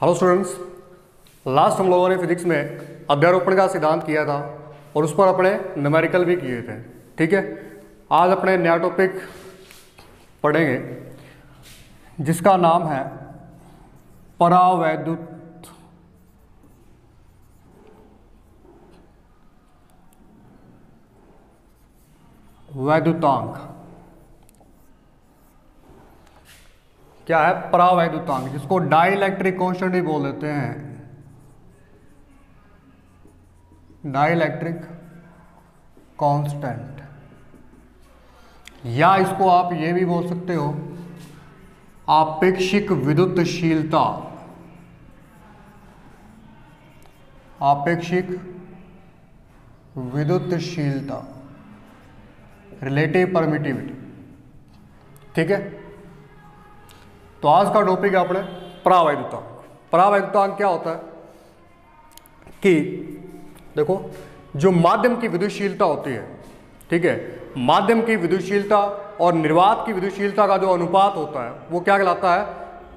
Hello students, last हम लोगों ने फिजिक्स में अध्यारोपण का सिद्धांत किया था और उस पर अपने न्यूमेरिकल भी किए थे। ठीक है, आज अपने नया टॉपिक पढ़ेंगे जिसका नाम है परावैद्युत वैद्युतांक। क्या है परावैद्युतांक, जिसको डाइलेक्ट्रिक कांस्टेंट भी बोल देते हैं। डाइलेक्ट्रिक कांस्टेंट, या इसको आप ये भी बोल सकते हो आपेक्षिक विद्युतशीलता। आपेक्षिक विद्युतशीलता, रिलेटिव परमिटिविटी। ठीक है, तो आज का टॉपिक है अपने परावैद्युतांक। परावैद्युतांक क्या होता है कि देखो, जो माध्यम की विद्युतशीलता होती है, ठीक है, माध्यम की विद्युतशीलता और निर्वात की विद्युतशीलता का जो अनुपात होता है वो क्या कहलाता है?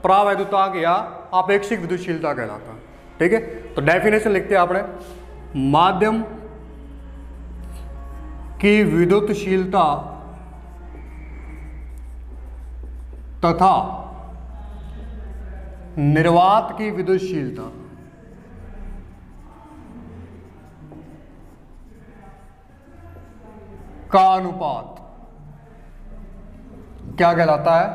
परावैद्युतांक या आपेक्षिक विद्युतशीलता कहलाता है। ठीक है, तो डेफिनेशन लिखते हैं आपने, माध्यम की विद्युतशीलता तथा निर्वात की विद्युतशीलता का अनुपात क्या कहलाता है?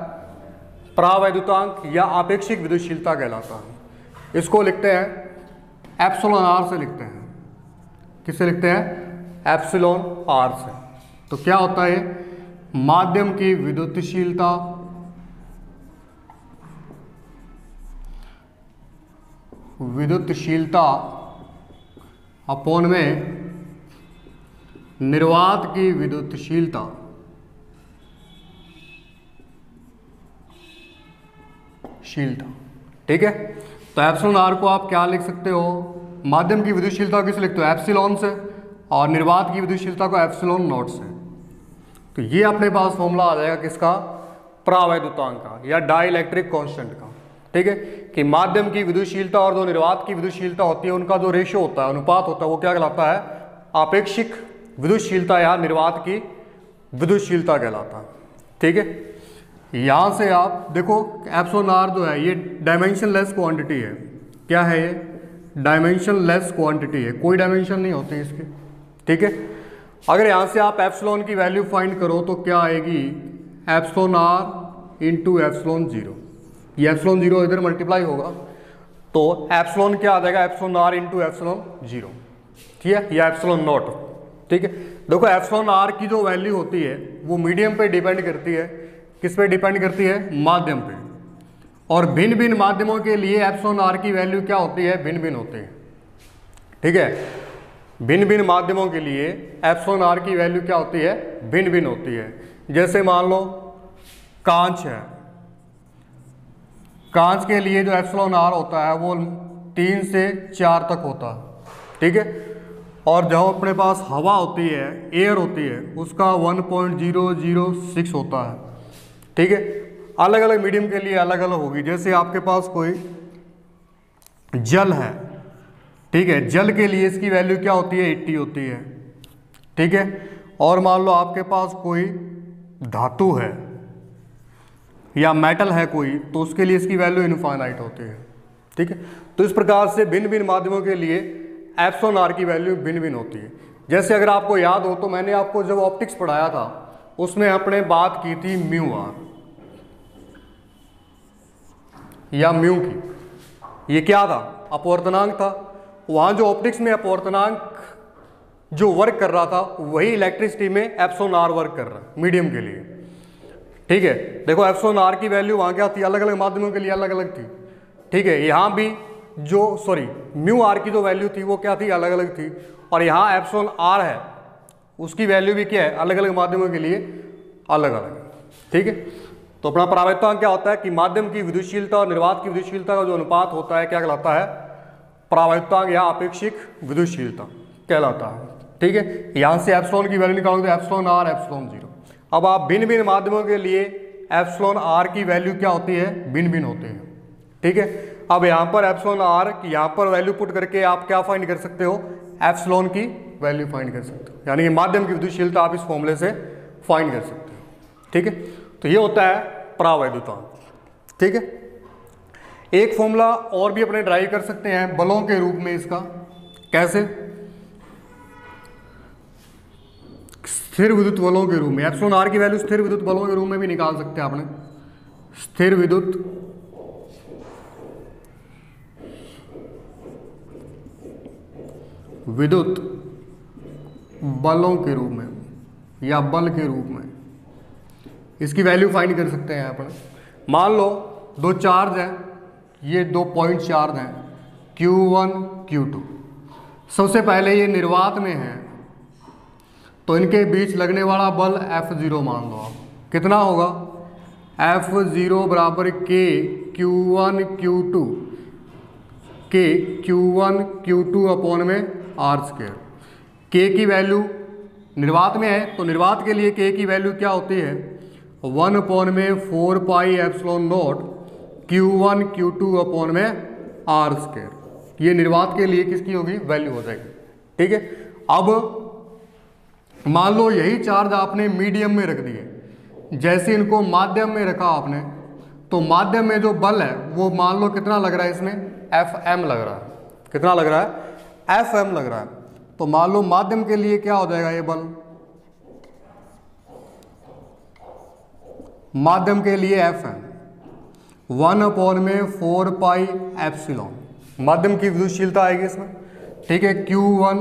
परावैद्युतांक या आपेक्षिक विद्युतशीलता कहलाता है। इसको लिखते हैं एप्सिलॉन आर से लिखते हैं। किससे लिखते हैं? एप्सिलॉन आर से। तो क्या होता है? माध्यम की विद्युतशीलता अपॉन में निर्वात की विद्युतशीलता। ठीक है, तो एप्सिलॉन आर को आप क्या लिख सकते हो? माध्यम की विद्युतशीलता किसे लिखते हो? एप्सिलॉन से, और निर्वात की विद्युतशीलता को एप्सिलॉन नॉट से। तो ये अपने पास फॉर्मूला आ जाएगा किसका? परावैद्युतांक का या डाइलेक्ट्रिक कांस्टेंट का। ठीक है, कि माध्यम की विद्युतशीलता और जो निर्वात की विद्युतशीलता होती है उनका जो रेशियो होता है, अनुपात होता है, वो क्या कहलाता है? आपेक्षिक विद्युतशीलता या निर्वात की विद्युतशीलता कहलाता है। ठीक है, यहां से आप देखो एप्सिलॉन आर जो है ये डायमेंशनलेस क्वांटिटी है। क्या है ये? डायमेंशनलेस क्वांटिटी है, कोई डायमेंशन नहीं होती इसकी। ठीक है, अगर यहां से आप एप्सिलॉन की वैल्यू फाइंड करो तो क्या आएगी? Epsilon r into epsilon zero. ये एप्सिलॉन जीरो इधर मल्टीप्लाई होगा तो एप्सिलॉन क्या आ जाएगा? Epsilon r into epsilon zero. ठीक है, या एप्सिलॉन नॉट। ठीक है, देखो एप्सिलॉन आर की जो वैल्यू होती है वो मीडियम पे डिपेंड करती है। किस पे डिपेंड करती है? माध्यम पे। और भिन्न भिन्न माध्यमों के लिए एप्सिलॉन आर की वैल्यू क्या होती है? भिन्न भिन्न होती है। ठीक है, भिन्न भिन्न माध्यमों के लिए एप्सिलॉन आर की वैल्यू क्या होती है? भिन्न भिन्न होती है। जैसे मान लो कांच है, कांच के लिए जो एप्सिलॉन आर होता है वो 3 से 4 तक होता है। ठीक है, और जब अपने पास हवा होती है, एयर होती है, उसका 1.006 होता है। ठीक है, अलग अलग मीडियम के लिए अलग अलग होगी। जैसे आपके पास कोई जल है, ठीक है, जल के लिए इसकी वैल्यू क्या होती है? 80 होती है। ठीक है, और मान लो आपके पास कोई धातु है या मेटल है कोई, तो उसके लिए इसकी वैल्यू इनफाइनाइट होती है। ठीक है, तो इस प्रकार से भिन्न भिन्न माध्यमों के लिए एप्सिलॉन आर की वैल्यू भिन्न भिन्न होती है। जैसे अगर आपको याद हो तो मैंने आपको जब ऑप्टिक्स पढ़ाया था उसमें आपने बात की थी म्यू आर या म्यू की। ये क्या था? अपवर्तनांक था। वहां जो ऑप्टिक्स में अपवर्तनांक जो वर्क कर रहा था वही इलेक्ट्रिसिटी में एप्सिलॉन आर वर्क कर रहा है मीडियम के लिए। ठीक है, देखो एप्सिलॉन आर की वैल्यू वहां क्या थी? अलग अलग माध्यमों के लिए अलग अलग थी। ठीक है, यहां भी म्यू आर की जो वैल्यू थी वो क्या थी? अलग अलग थी। और यहाँ एप्सिलॉन आर है, उसकी वैल्यू भी क्या है? अलग अलग माध्यमों के लिए अलग अलग। ठीक है, तो अपना परावैद्युतांक क्या होता है कि माध्यम की विद्युतशीलता और निर्वात की विद्युतशीलता का जो अनुपात होता है क्या कहलाता है? परावैद्युतांक या आपेक्षिक विद्युतशीलता कहलाता है। ठीक है, यहाँ से एप्सिलॉन की वैल्यू निकालोगे तो एप्सिलॉन आर एप्सिलॉन जीरो। अब आप भिन्न भिन्न माध्यमों के लिए एप्सिलॉन आर की वैल्यू क्या होती है? भिन्न भिन्न होते हैं। ठीक है। अब यहाँ पर एप्सिलॉन आर की यहाँ पर वैल्यू पुट करके आप क्या फाइंड कर सकते हो, एप्सिलॉन की वैल्यू फाइंड कर सकते हो, यानी कि माध्यम की विद्युतशीलता आप इस फॉर्मूले से फाइंड कर सकते हो। ठीक है, तो ये होता है परावैद्युतांक। ठीक है, एक फॉर्मूला और भी अपने ड्राइव कर सकते हैं बलों के रूप में। इसका कैसे, स्थिर विद्युत बलों के रूप में। एप्सिलॉन आर की वैल्यू स्थिर विद्युत बलों के रूप में भी निकाल सकते हैं आपने, स्थिर विद्युत बलों के रूप में या बल के रूप में इसकी वैल्यू फाइंड कर सकते हैं अपन। मान लो दो चार्ज हैं, ये 2 पॉइंट चार्ज हैं Q1 Q2। सबसे पहले ये निर्वात में है तो इनके बीच लगने वाला बल F0 मान लो आप, कितना होगा F0 बराबर K Q1 Q2 K Q1 Q2 upon में R²। K की वैल्यू निर्वात में है तो निर्वात के लिए K की वैल्यू क्या होती है 1 अपॉन में 4 pi epsilon not Q1 Q2 upon में R²। ये निर्वात के लिए किसकी होगी, वैल्यू हो जाएगी। ठीक है, अब मान लो यही चार्ज आपने मीडियम में रख दिए, जैसे इनको माध्यम में रखा आपने तो माध्यम में जो बल है वो मान लो कितना लग रहा है, इसमें Fm लग रहा है। कितना लग रहा है, Fm लग रहा है। तो मान लो माध्यम के लिए क्या हो जाएगा ये बल, माध्यम के लिए Fm 1 अपॉन में 4 पाई एप्सिलॉन, माध्यम की विद्युतशीलता आएगी इसमें। ठीक है, Q1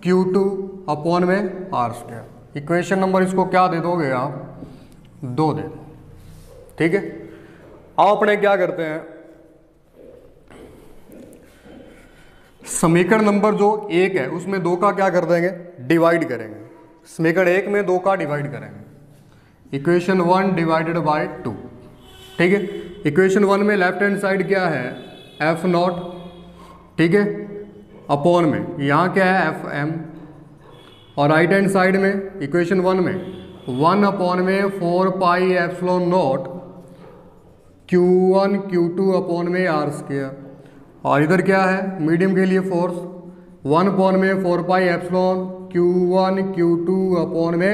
Q2 अपॉन में R²। इक्वेशन नंबर इसको क्या दे दोगे आप, 2 दे दो। ठीक है, अब अपने क्या करते हैं, समीकरण नंबर जो 1 है उसमें 2 का क्या कर देंगे, डिवाइड करेंगे। समीकरण 1 में 2 का डिवाइड करेंगे, इक्वेशन 1 डिवाइडेड बाय 2। ठीक है, इक्वेशन 1 में लेफ्ट हैंड साइड क्या है F0, ठीक है, अपॉन में यहाँ क्या है Fm, और राइट हैंड साइड में इक्वेशन 1 में 1 अपॉन में 4 pi epsilon not Q1 Q2 upon में R²। और इधर क्या है मीडियम के लिए फोर्स 1 अपॉन में 4 pi epsilon Q1 Q2 upon में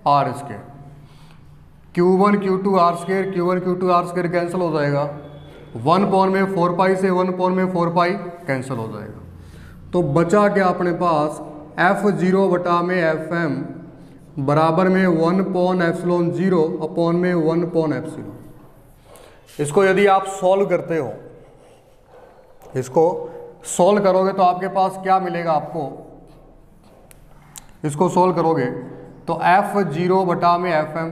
R²। Q1 Q2 R², Q1 Q2 R² cancel हो जाएगा, 1 अपॉन में 4 पाई से 1 अपॉन में 4 पाई कैंसिल हो जाएगा। तो बचा क्या अपने पास F0 बटा में Fm बराबर में 1 अपॉन एप्सिलॉन 0 अपॉन में 1 अपॉन एप्सिलॉन। इसको यदि आप सॉल्व करते हो, इसको सॉल्व करोगे तो आपके पास क्या मिलेगा, आपको इसको सॉल्व करोगे तो F0 बटा में Fm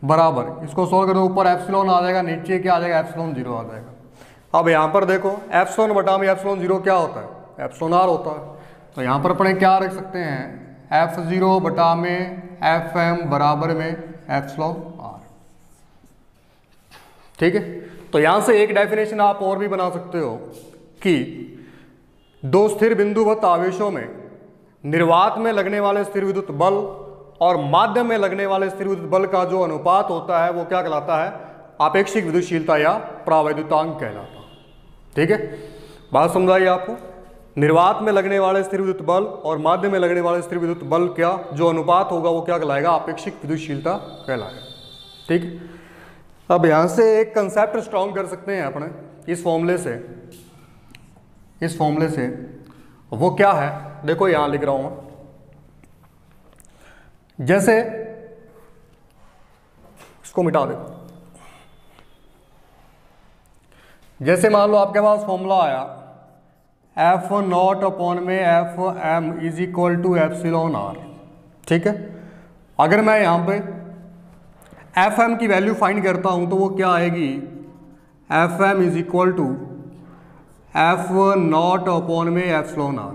बराबर, इसको सॉल्व करोगे ऊपर एप्सिलॉन आ जाएगा, नीचे क्या आ जाएगा एप्सिलॉन 0 आ जाएगा। अब यहाँ पर देखो एप्सिलॉन बटा में एप्सिलॉन 0 क्या होता है, एप्सिलॉन r होता है। तो यहाँ पर अपने क्या रख सकते हैं, F0 बटा में Fm बराबर में एप्सिलॉन r। ठीक है, तो यहाँ से एक डेफिनेशन आप और भी बना सकते हो कि दो स्थिर बिंदुवत आवेशों में निर्वात में लगने वाले स्थिर विद्युत बल और माध्यम में लगने वाले स्थिर विद्युत बल का जो अनुपात होता है वो क्या कहलाता है, आपेक्षिक विद्युतशीलता या परावैद्युतांक कहलाता है। ठीक है, बात समझाइए आपको। निर्वात में लगने वाले स्थिर विद्युत बल और माध्यम में लगने वाले स्थिर विद्युत बल क्या जो अनुपात होगा वो क्या कहलाएगा, आपेक्षिक विद्युतशीलता कहलाएगा। ठीक है, अब यहाँ से एक कंसेप्ट स्ट्रॉन्ग कर सकते हैं अपने इस फॉर्मूले से, वो क्या है देखो यहाँ लिख रहा हूँ मैं। जैसे इसको मिटा दे, जैसे मान लो आपके पास फॉर्मूला आया F0 अपॉन में Fm is equal to epsilon r। ठीक है, अगर मैं यहाँ पे Fm की वैल्यू फाइंड करता हूँ तो वो क्या आएगी, Fm is equal to F0 upon में एप्सिलॉन r।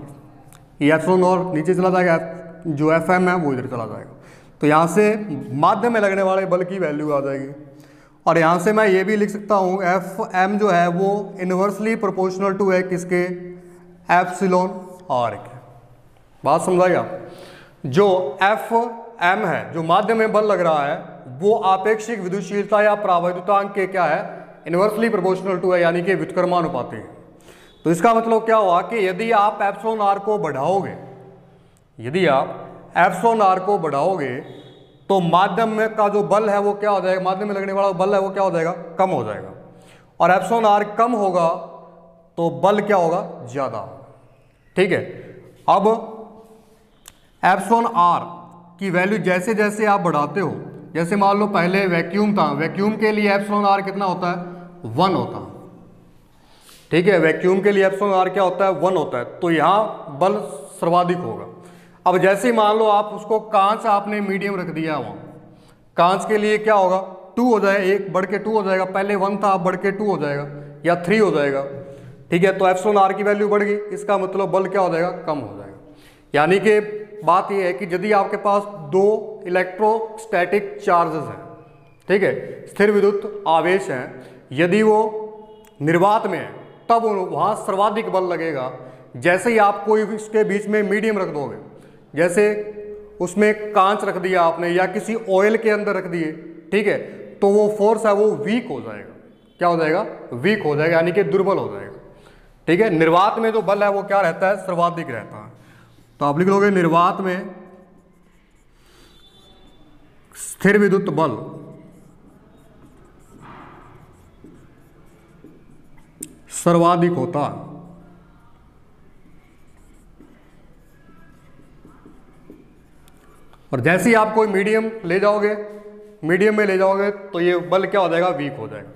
ये एप्सिलॉन r नीचे चला जाएगा, जो Fm है वो इधर चला जाएगा। तो यहाँ से माध्यम में लगने वाले बल की वैल्यू आ जाएगी। और यहाँ से मैं ये भी लिख सकता हूँ Fm जो है वो इन्वर्सली प्रोपोर्शनल टू है किसके, एप्सिलॉन r के। बात समझाइए आप, जो Fm है जो माध्यम में बल लग रहा है वो आपेक्षिक विद्युतशीलता या परावैद्युतांक के क्या है, इनवर्सली प्रोपोर्शनल टू है, यानी कि व्युत्क्रमानुपाती है। तो इसका मतलब क्या हुआ कि यदि आप एप्सिलॉन आर को बढ़ाओगे, यदि आप एप्सिलॉन आर को बढ़ाओगे तो माध्यम में का जो बल है वो क्या हो जाएगा, माध्यम में लगने वाला बल है वो क्या हो जाएगा, कम हो जाएगा। और एप्सिलॉन आर कम होगा तो बल क्या होगा, ज्यादा होगा। ठीक है, अब एप्सिलॉन आर की वैल्यू जैसे जैसे आप बढ़ाते हो, जैसे मान लो पहले वैक्यूम था, वैक्यूम के लिए एप्सिलॉन आर कितना होता है, 1 होता है। ठीक है, वैक्यूम के लिए एप्सिलॉन आर क्या होता है, 1 होता है। तो यहाँ बल सर्वाधिक होगा। अब जैसे ही मान लो आप उसको कांच आपने मीडियम रख दिया वहाँ, कांच के लिए क्या होगा, 2 हो जाएगा, 1 बढ़ के 2 हो जाएगा। पहले 1 था, अब बढ़ के 2 हो जाएगा या 3 हो जाएगा। ठीक है, तो एप्सिलॉन आर की वैल्यू बढ़ गई, इसका मतलब बल क्या हो जाएगा, कम हो जाएगा। यानी कि बात यह है कि यदि आपके पास 2 इलेक्ट्रोस्टैटिक चार्जेस हैं, ठीक है, स्थिर विद्युत आवेश हैं, यदि वो निर्वात में है तब वहाँ सर्वाधिक बल लगेगा। जैसे ही आप कोई इसके बीच में मीडियम रख दोगे, जैसे उसमें कांच रख दिया आपने या किसी ऑयल के अंदर रख दिए, ठीक है, तो वो फोर्स है वो वीक हो जाएगा। क्या हो जाएगा, वीक हो जाएगा, यानी कि दुर्बल हो जाएगा। ठीक है, निर्वात में जो बल है वो क्या रहता है, सर्वाधिक रहता है। तो आप लिख लोगे निर्वात में स्थिर विद्युत बल सर्वाधिक होता है। और जैसे ही आप कोई मीडियम ले जाओगे, मीडियम में ले जाओगे तो ये बल क्या हो जाएगा, वीक हो जाएगा।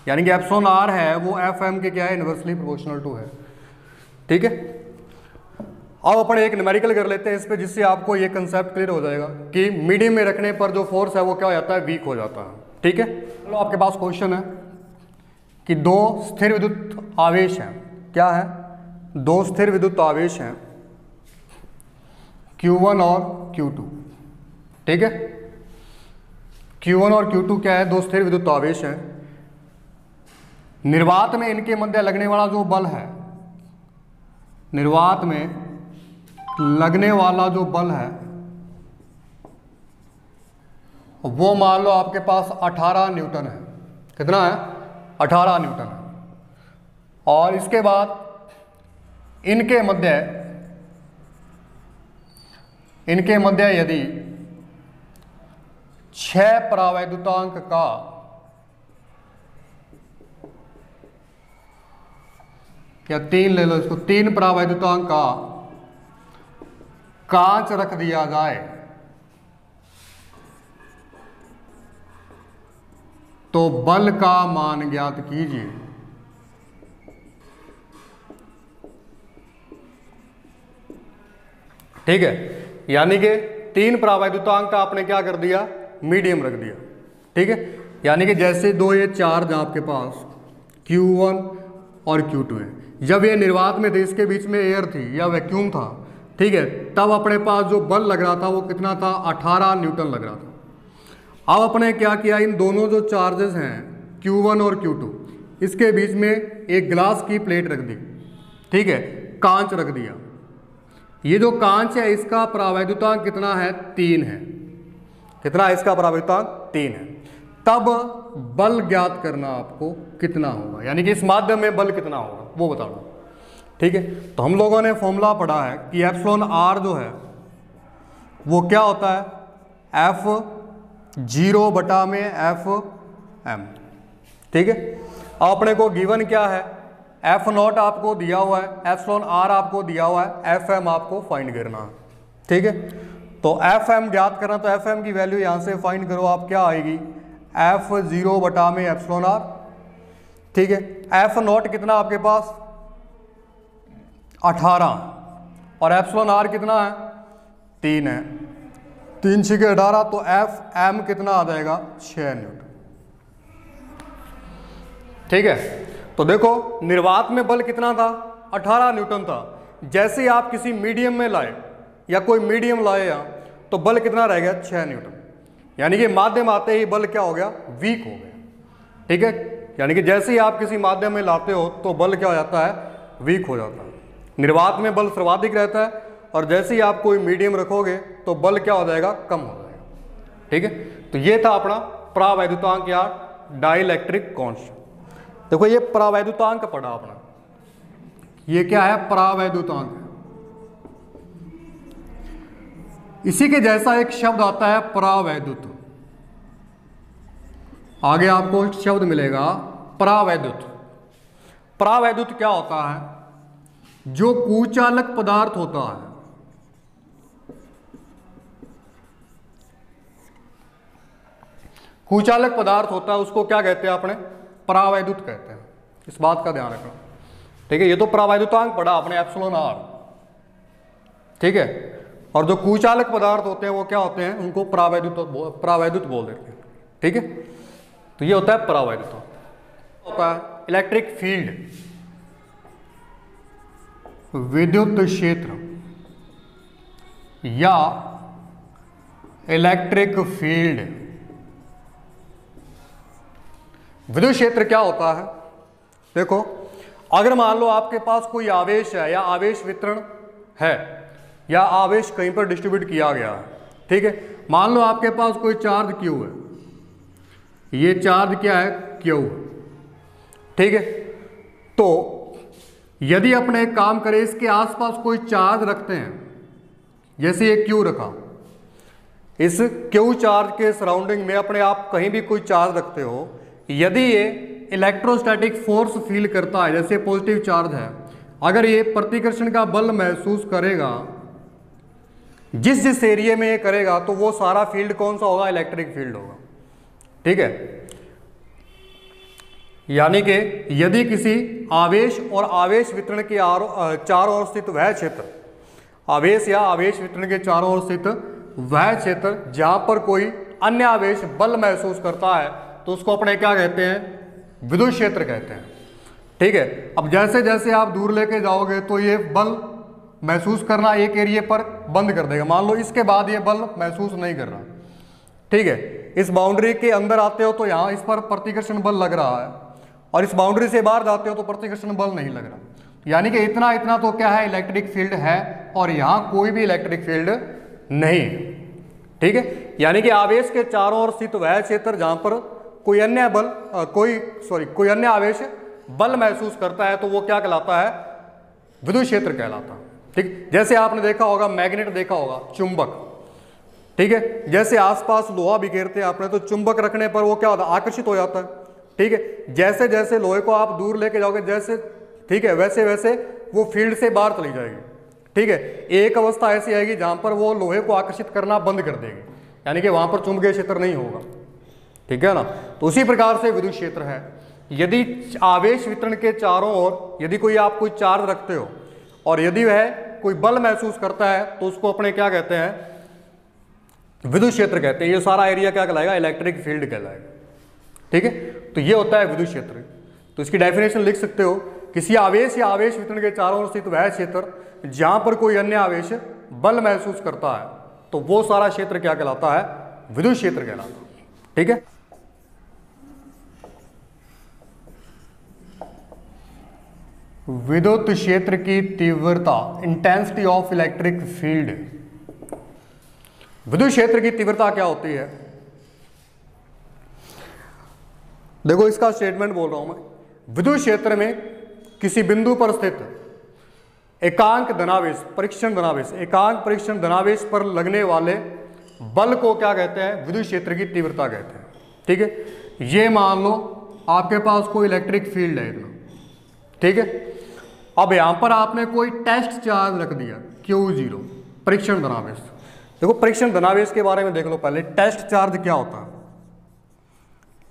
यानी कि एप्सिलॉन आर है वो एफ एम के क्या है, इनवर्सली प्रोपोर्शनल टू है। ठीक है, अब अपन एक न्यूमेरिकल कर लेते हैं इस पे, जिससे आपको ये कंसेप्ट क्लियर हो जाएगा कि मीडियम में रखने पर जो फोर्स है वो क्या हो जाता है, वीक हो जाता है। ठीक है, चलो आपके पास क्वेश्चन है कि 2 स्थिर विद्युत आवेश हैं। क्या है, 2 स्थिर विद्युत आवेश हैं, Q1 और Q2। ठीक है, Q1 और Q2 क्या है, 2 स्थिर विद्युत आवेश हैं। निर्वात में इनके मध्य लगने वाला जो बल है, निर्वात में लगने वाला जो बल है वो मान लो आपके पास 18 न्यूटन है। कितना है, 18 न्यूटन है। और इसके बाद इनके मध्य यदि 6 परावैद्युतांक का या 3 ले लो इसको, 3 परावैद्युतांक का कांच रख दिया जाए तो बल का मान ज्ञात कीजिए। ठीक है, यानी कि 3 परावैद्युतांक का आपने क्या कर दिया, मीडियम रख दिया। ठीक है, यानी कि जैसे 2 ये चार्ज आपके पास Q1 और Q2 है, जब ये निर्वात में थे, इसके बीच में एयर थी या वैक्यूम था, ठीक है, तब अपने पास जो बल लग रहा था वो कितना था, 18 न्यूटन लग रहा था। अब अपने क्या किया, इन दोनों जो चार्जेस हैं Q1 और Q2, इसके बीच में एक ग्लास की प्लेट रख दी। ठीक है, कांच रख दिया। ये जो कांच है इसका परावैद्युतांक कितना है, 3 है। कितना है इसका परावैद्युतांक, 3 है। तब बल ज्ञात करना आपको कितना होगा, यानी कि इस माध्यम में बल कितना होगा वो बताना। ठीक है, तो हम लोगों ने फॉर्मूला पढ़ा है कि एप्सिलॉन आर जो है वो क्या होता है, F0 बटा में FM। ठीक है, अपने को गिवन क्या है, F0 आपको दिया हुआ है, एप्सिलॉन आर आपको दिया हुआ है, FM आपको फाइंड करना है। ठीक है, तो FM ज्ञात करना, तो FM की वैल्यू यहां से फाइंड करो, आप क्या आएगी, F0 बटा में एप्सिलॉन आर। ठीक है, F0 कितना आपके पास, 18, और एप्सिलॉन आर कितना है, 3 है। 3 6 18, तो FM कितना आ जाएगा, 6 न्यूटन। ठीक है, तो देखो निर्वात में बल कितना था, 18 न्यूटन था। जैसे ही आप किसी मीडियम में लाए या कोई मीडियम लाए यहाँ, तो बल कितना रह गया, 6 न्यूटन। यानी कि माध्यम आते ही बल क्या हो गया, वीक हो गया। ठीक है, यानी कि जैसे ही आप किसी माध्यम में लाते हो तो बल क्या हो जाता है, वीक हो जाता है। निर्वात में बल सर्वाधिक रहता है, और जैसे ही आप कोई मीडियम रखोगे तो बल क्या हो जाएगा, कम हो जाएगा। ठीक है, तो ये था अपना परावैद्युतांक या डाइलेक्ट्रिक कांस्टेंट। देखो ये परावैद्युतांक पढ़ा आपने, ये क्या है, परावैद्युतांक। इसी के जैसा एक शब्द आता है परावैद्युत, आगे आपको एक शब्द मिलेगा परावैद्युत। परावैद्युत क्या होता है, जो कुचालक पदार्थ होता है, कुचालक पदार्थ होता है उसको क्या कहते हैं आपने, परावैद्युत कहते हैं। इस बात का ध्यान रखना, ठीक है। ये तो परावैद्युतांक पढ़ा आपने एप्सिलॉन आर, ठीक है। और जो कुचालक पदार्थ होते हैं वो क्या होते हैं, उनको परावैद्युत बोल देते हैं, ठीक है। तो ये होता है परावैद्युत। होता है इलेक्ट्रिक फील्ड, विद्युत क्षेत्र या इलेक्ट्रिक फील्ड। विद्युत क्षेत्र क्या होता है, देखो अगर मान लो आपके पास कोई आवेश है या आवेश वितरण है या आवेश कहीं पर डिस्ट्रीब्यूट किया गया है, ठीक है। मान लो आपके पास कोई चार्ज Q है, ये चार्ज क्या है, Q, ठीक है। तो यदि अपने एक काम करें, इसके आसपास कोई चार्ज रखते हैं, जैसे ये Q रखा, इस Q चार्ज के सराउंडिंग में अपने आप कहीं भी कोई चार्ज रखते हो, यदि ये इलेक्ट्रोस्टैटिक फोर्स फील करता है, जैसे पॉजिटिव चार्ज है, अगर ये प्रतिकर्षण का बल महसूस करेगा, जिस जिस एरिया में ये करेगा, तो वो सारा फील्ड कौन सा होगा, इलेक्ट्रिक फील्ड होगा, ठीक है। यानी कि यदि किसी आवेश और आवेश वितरण के चारों ओर स्थित वह क्षेत्र, आवेश या आवेश वितरण के चारों ओर स्थित वह क्षेत्र जहां पर कोई अन्य आवेश बल महसूस करता है, तो उसको अपने क्या कहते हैं, विद्युत क्षेत्र कहते हैं, ठीक है। अब जैसे जैसे आप दूर लेके जाओगे तो ये बल महसूस करना एक एरिया पर बंद कर देगा। मान लो इसके बाद ये बल महसूस नहीं कर रहा, ठीक है। इस बाउंड्री के अंदर आते हो तो यहाँ इस पर प्रतिकर्षण बल लग रहा है, और इस बाउंड्री से बाहर जाते हो तो प्रतिकर्षण बल नहीं लग रहा। यानी कि इतना इतना तो क्या है, इलेक्ट्रिक फील्ड है, और यहाँ कोई भी इलेक्ट्रिक फील्ड नहीं है, ठीक है। यानी कि आवेश के चारों ओर स्थित वह क्षेत्र जहां पर कोई अन्य बल कोई अन्य आवेश बल महसूस करता है, तो वो क्या कहलाता है, विद्युत क्षेत्र कहलाता है, ठीक। जैसे आपने देखा होगा, मैग्नेट देखा होगा, चुंबक, ठीक है। जैसे आसपास लोहा बिखेरते हैं आपने, तो चुंबक रखने पर वो क्या होता है, आकर्षित हो जाता है, ठीक है। जैसे जैसे लोहे को आप दूर लेके जाओगे, जैसे, ठीक है, वैसे वैसे वो फील्ड से बाहर चली जाएगी, ठीक है। एक अवस्था ऐसी आएगी जहां पर वो लोहे को आकर्षित करना बंद कर देगी, यानी कि वहां पर चुंबकीय क्षेत्र नहीं होगा, ठीक है ना। तो उसी प्रकार से विद्युत क्षेत्र है। यदि आवेश वितरण के चारों ओर यदि कोई आप कोई चार्ज रखते हो, और यदि वह कोई बल महसूस करता है, तो उसको अपने क्या कहते हैं, विद्युत क्षेत्र कहते हैं। ये सारा एरिया क्या कहलाएगा, इलेक्ट्रिक फील्ड कहलाएगा, ठीक है। तो ये होता है विद्युत क्षेत्र। तो इसकी डेफिनेशन लिख सकते हो, किसी आवेश या आवेश वितरण के चारों ओर स्थित वह क्षेत्र जहां पर कोई अन्य आवेश बल महसूस करता है, तो वो सारा क्षेत्र क्या कहलाता है, विद्युत क्षेत्र कहलाता है, ठीक है। विद्युत क्षेत्र की तीव्रता, इंटेंसिटी ऑफ इलेक्ट्रिक फील्ड। विद्युत क्षेत्र की तीव्रता क्या होती है, देखो इसका स्टेटमेंट बोल रहा हूं मैं। विद्युत क्षेत्र में किसी बिंदु पर स्थित एकांक धनावेश, परीक्षण धनावेश, एकांक परीक्षण धनावेश पर लगने वाले बल को क्या कहते हैं, विद्युत क्षेत्र की तीव्रता कहते हैं, ठीक है। ये मान लो आपके पास कोई इलेक्ट्रिक फील्ड है इतना, ठीक है। अब यहां पर आपने कोई टेस्ट चार्ज रख दिया Q0, परीक्षण धनावेश। देखो परीक्षण धनावेश के बारे में देख लो पहले, टेस्ट चार्ज क्या होता है।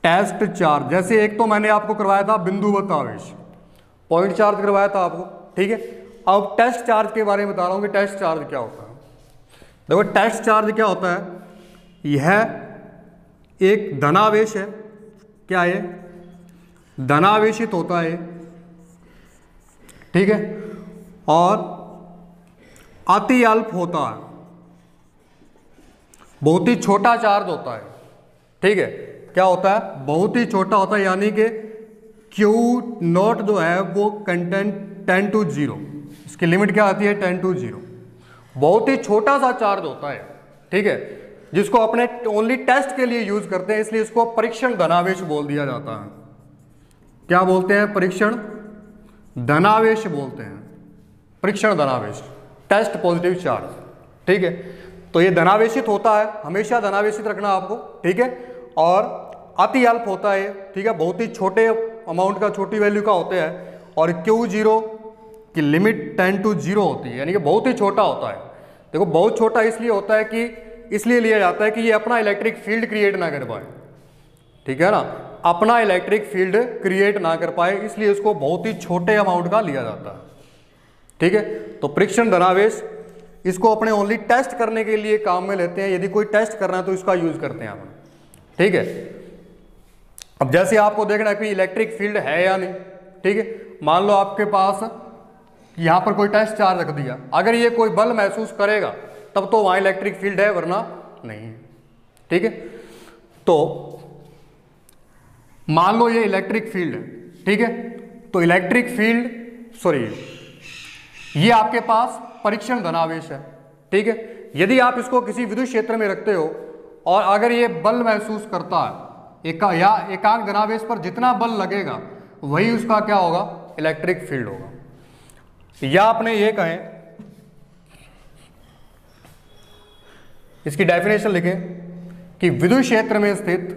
टेस्ट चार्ज, जैसे एक तो मैंने आपको करवाया था बिंदुवत आवेश, पॉइंट चार्ज करवाया था आपको, ठीक है। अब टेस्ट चार्ज के बारे में बता रहा हूं कि टेस्ट चार्ज क्या होता है। देखो टेस्ट चार्ज क्या होता है, यह एक धनावेश है, क्या है, धनावेशित होता है, ठीक है, और अति अल्प होता है, बहुत ही छोटा चार्ज होता है, ठीक है। क्या होता है, बहुत ही छोटा होता है, यानी कि Q0 जो है वो कंटेंट 10 to 0, इसकी लिमिट क्या आती है 10 to 0, बहुत ही छोटा सा चार्ज होता है, ठीक है, जिसको अपने ओनली टेस्ट के लिए यूज करते हैं, इसलिए इसको परीक्षण धनावेश बोल दिया जाता है, क्या बोलते हैं, परीक्षण धनावेश बोलते हैं, परीक्षण धनावेश, टेस्ट पॉजिटिव चार्ज। ठीक है, तो ये धनावेशित होता है, हमेशा धनावेशित रखना आपको। ठीक है, और अति अल्प होता है। ठीक है, बहुत ही छोटे अमाउंट का, छोटी वैल्यू का होते हैं। और Q0 की लिमिट 10 to 0 होती है, यानी कि बहुत ही छोटा होता है। देखो बहुत छोटा इसलिए होता है कि इसलिए लिया जाता है कि ये अपना इलेक्ट्रिक फील्ड क्रिएट ना कर पाए। ठीक है ना, अपना इलेक्ट्रिक फील्ड क्रिएट ना कर पाए, इसलिए इसको बहुत ही छोटे अमाउंट का लिया जाता है। ठीक है, तो परीक्षण धनावेश इसको अपने ओनली टेस्ट करने के लिए काम में लेते हैं। यदि कोई टेस्ट करना है तो इसका यूज करते हैं अपन। ठीक है, अब जैसे आपको देखना है कि इलेक्ट्रिक फील्ड है या नहीं। ठीक है, मान लो आपके पास यहां पर कोई टेस्ट चार्ज रख दिया, अगर ये कोई बल महसूस करेगा तब तो वहां इलेक्ट्रिक फील्ड है, वरना नहीं है। ठीक है, तो मान लो ये इलेक्ट्रिक फील्ड है। ठीक है, तो इलेक्ट्रिक फील्ड, सॉरी, ये आपके पास परीक्षण धनावेश है। ठीक है, यदि आप इसको किसी विद्युत क्षेत्र में रखते हो और अगर ये बल महसूस करता है, एकांक धनावेश पर जितना बल लगेगा वही उसका क्या होगा, इलेक्ट्रिक फील्ड होगा। या आपने ये कहें, इसकी डेफिनेशन लिखें कि विद्युत क्षेत्र में स्थित,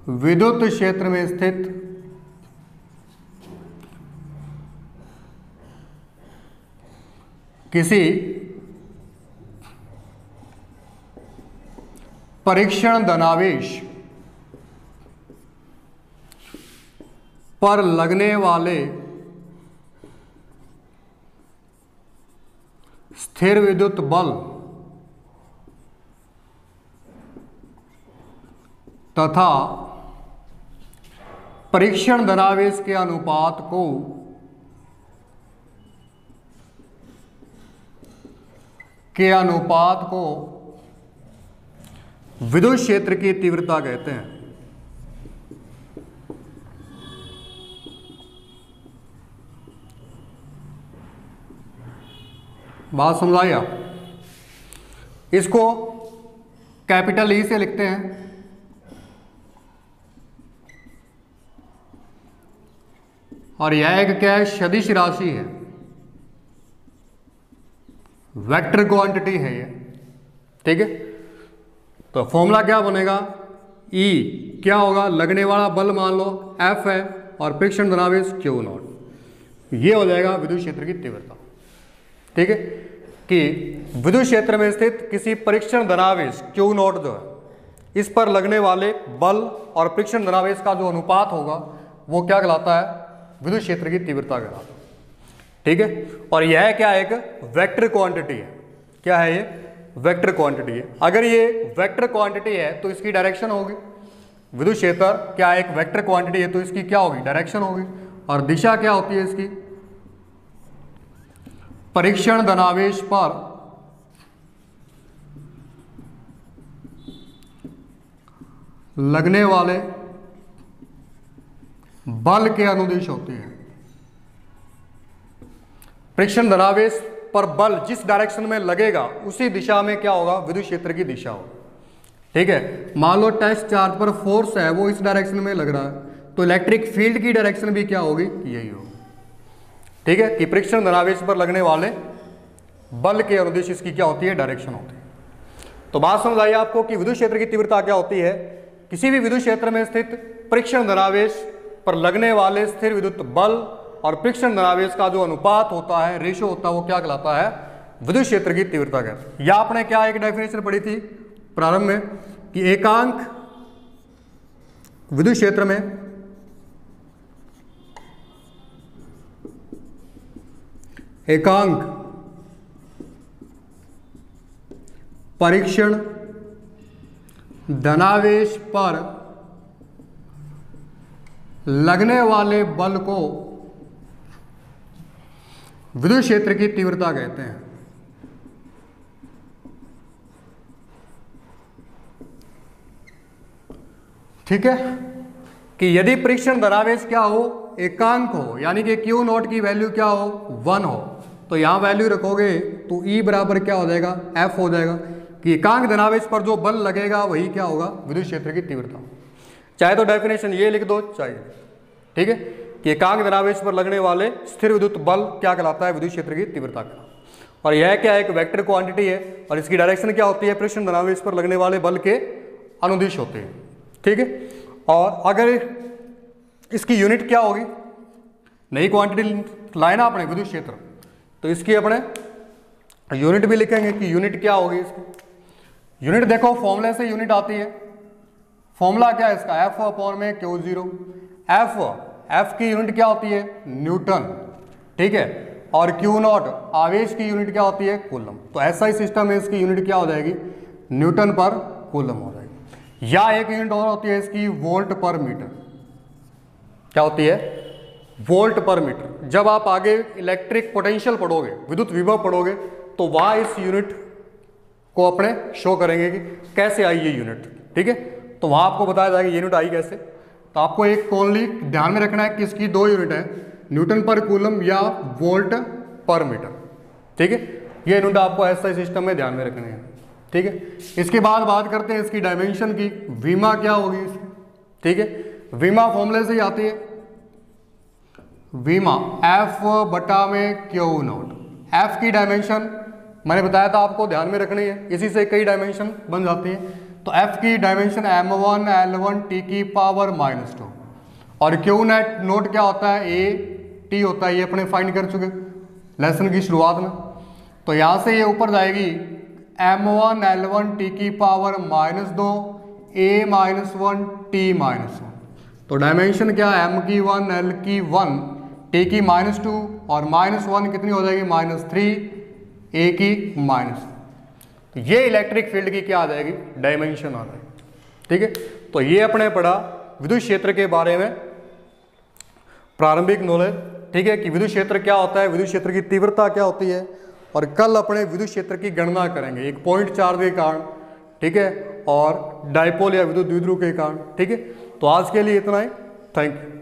विद्युत क्षेत्र में स्थित किसी परीक्षण धनावेश पर लगने वाले स्थिर विद्युत बल तथा परीक्षण धनावेश के अनुपात को विद्युत क्षेत्र की तीव्रता कहते हैं। बात समझाइए आप? इसको कैपिटल ई से लिखते हैं, और यह एक क्या है, सदिश राशि है, वेक्टर क्वांटिटी है ये। ठीक है, तो फॉर्मूला क्या बनेगा, E क्या होगा, लगने वाला बल मान लो F है और परीक्षण धनावेश Q0, ये हो जाएगा विद्युत क्षेत्र की तीव्रता। ठीक है, कि विद्युत क्षेत्र में स्थित किसी परीक्षण धनावेश Q0 जो है, इस पर लगने वाले बल और परीक्षण धनावेश का जो अनुपात होगा वो क्या कहलाता है, विद्युत क्षेत्र की तीव्रता कहलाता है। ठीक है, और यह क्या है, एक वेक्टर क्वांटिटी है। क्या है ये, वेक्टर क्वांटिटी है। अगर ये वेक्टर क्वांटिटी है तो इसकी डायरेक्शन होगी, विद्युत क्षेत्र क्या एक वेक्टर क्वांटिटी है तो इसकी क्या होगी, डायरेक्शन होगी। और दिशा क्या होती है इसकी, परीक्षण धनावेश पर लगने वाले बल के अनुदिश होती है। परीक्षण धनावेश पर बल जिस डायरेक्शन में लगेगा उसी दिशा में क्या होगा, विद्युत क्षेत्र की दिशा होगी। ठीक है, मान लो टेस्ट चार्ज पर फोर्स है, वो इस डायरेक्शन में लग रहा है, तो इलेक्ट्रिक फील्ड की डायरेक्शन भी क्या होगी, यही होगी। ठीक है, कि परीक्षण धनावेश पर लगने वाले बल के अनुदिश इसकी क्या होती है, डायरेक्शन होती है। तो बात समझ आई आपको कि विद्युत क्षेत्र की तीव्रता क्या होती है, किसी भी विद्युत क्षेत्र में स्थित परीक्षण धनावेश पर लगने वाले स्थिर विद्युत बल और परीक्षण धनावेश का जो अनुपात होता है, रेशो होता है, वो क्या कहलाता है, विद्युत क्षेत्र की तीव्रता कहते हैं। या आपने क्या एक डेफिनेशन पढ़ी थी प्रारंभ में कि एकांक विद्युत क्षेत्र में एकांक परीक्षण धनावेश पर लगने वाले बल को विद्युत क्षेत्र की तीव्रता कहते हैं। ठीक है, कि यदि परीक्षण धनावेश क्या हो, एकांक हो, यानी कि Q0 की वैल्यू क्या हो, 1 हो, तो यहां वैल्यू रखोगे तो E बराबर क्या हो जाएगा, F हो जाएगा, कि एकांक धनावेश पर जो बल लगेगा वही क्या होगा, विद्युत क्षेत्र की तीव्रता। चाहे तो डेफिनेशन ये लिख दो, चाहे, ठीक है, कि एकांक धनावेश पर लगने वाले स्थिर विद्युत बल क्या कहलाता है, विद्युत क्षेत्र की तीव्रता का। और यह क्या है, एक वेक्टर क्वांटिटी है और इसकी डायरेक्शन क्या होती है, पृष्ठ धनावेश पर लगने वाले बल के अनुदिश होते हैं, ठीक है। और अगर इसकी यूनिट क्या होगी, नई क्वांटिटी लाए ना अपने विद्युत क्षेत्र, तो इसकी अपने यूनिट भी लिखेंगे कि यूनिट क्या होगी इसकी। यूनिट देखो फॉर्मूले से यूनिट आती है, फॉर्मूला क्या है इसका, एफ अपॉन में क्यू जीरो। एफ की यूनिट क्या होती है, न्यूटन, ठीक है, और क्यू नॉट आवेश की यूनिट क्या होती है, कूलम। तो ऐसा ही सिस्टम है, इसकी यूनिट क्या हो जाएगी, न्यूटन पर कूलम हो जाएगी। या एक यूनिट और होती है इसकी, वोल्ट पर मीटर। क्या होती है, वोल्ट पर मीटर। जब आप आगे इलेक्ट्रिक पोटेंशियल पढ़ोगे, विद्युत विभव पढ़ोगे, तो वहां इस यूनिट को अपने शो करेंगे कि कैसे आई ये यूनिट, ठीक है। तो वहां आपको बताया जाएगा ये यूनिट आई कैसे। तो आपको एक ओनली ध्यान में रखना है कि इसकी दो यूनिट है, न्यूटन पर कूलम या वोल्ट पर मीटर, ठीक है। ये यूनिट आपको ऐसा सिस्टम में ध्यान में रखने हैं, ठीक है। इसके बाद बात करते हैं इसकी डायमेंशन की। वीमा क्या होगी इसकी, ठीक है। वीमा फॉर्मूले से ही आती है, वीमा एफ बटा में क्यू नॉट। एफ की डायमेंशन मैंने बताया था आपको ध्यान में रखनी है, इसी से कई डायमेंशन बन जाती है। तो एफ की डायमेंशन m1 L1 t की पावर -2 और क्यू नेट नोट क्या होता है, ए टी होता है, ये अपने फाइंड कर चुके लेसन की शुरुआत में। तो यहाँ से ये ऊपर जाएगी m1 L1 t की पावर -2 a -1 t -1। तो डायमेंशन क्या है, m की 1 L की 1 t की -2 और -1 कितनी हो जाएगी, -3 a की -1। ये इलेक्ट्रिक फील्ड की क्या आ जाएगी, डायमेंशन आ जाएगी, ठीक है। तो ये अपने पढ़ा विद्युत क्षेत्र के बारे में प्रारंभिक नॉलेज, ठीक है, कि विद्युत क्षेत्र क्या होता है, विद्युत क्षेत्र की तीव्रता क्या होती है। और कल अपने विद्युत क्षेत्र की गणना करेंगे एक पॉइंट चार्ज के कारण, ठीक है, और डायपोल या विद्युत द्विध्रुव के कारण, ठीक है। तो आज के लिए इतना ही, थैंक यू।